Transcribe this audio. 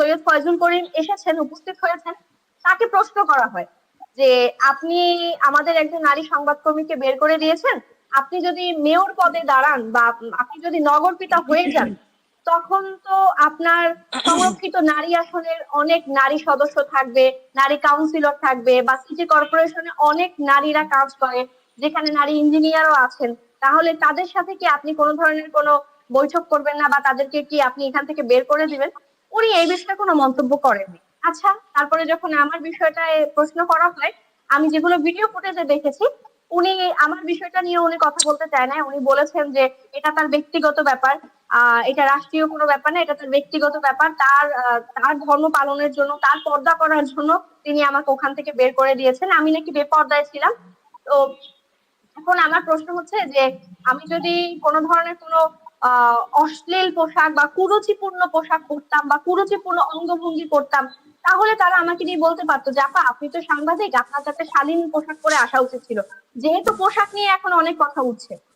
সৈয়দ ফয়জুল করিম এসেছেন, উপস্থিত হয়েছেন, তাকে প্রশ্ন করা হয় যে আপনি আমাদের একজন নারী সংবাদকর্মীকে বের করে দিয়েছেন, আপনি যদি মেয়র পদে দাঁড়ান বা আপনি যদি নগরপিতা হয়ে যান, তখন তো আপনার সংরক্ষিত নারী আসনের অনেক নারী সদস্য থাকবে, নারী কাউন্সিলর থাকবে, বা সিটি কর্পোরেশনে অনেক নারীরা কাজ করে, যেখানে নারী ইঞ্জিনিয়ারও আছেন। তাহলে তাদের সাথে কি আপনি কোনো ধরনের কোনো বৈঠক করবেন না, বা তাদেরকে কি আপনি এখান থেকে বের করে দিবেন? উনি এই বিষয়ে কোনো মন্তব্য করেননি। আচ্ছা, তারপরে যখন আমার বিষয়টায় প্রশ্ন করা হয়, আমি যেগুলো ভিডিও ফুটেজে দেখেছি, উনি আমার বিষয়টা নিয়ে উনি কথা বলতে চায় না। উনি বলেছেন যে এটা তার ব্যক্তিগত ব্যাপার, এটা রাষ্ট্রীয় কোনো ব্যাপার না, এটা তার ব্যক্তিগত ব্যাপার। তার ধর্ম পালনের জন্য, তার পর্দা করার জন্য তিনি আমাকে ওখান থেকে বের করে দিয়েছেন। আমি নাকি বেপর্দায় ছিলাম। তো এখন আমার প্রশ্ন হচ্ছে যে আমি যদি কোনো ধরনের কোনো অশ্লীল পোশাক বা কুরুচিপূর্ণ পোশাক পরতাম বা কুরুচিপূর্ণ অঙ্গভঙ্গি করতাম, তাহলে তারা আমাকে দিয়ে বলতে পারতো যে আপা, আপনি তো সাংবাদিক, আপনার যাতে শালীন পোশাক পরে আসা উচিত ছিল। যেহেতু পোশাক নিয়ে এখন অনেক কথা উঠছে,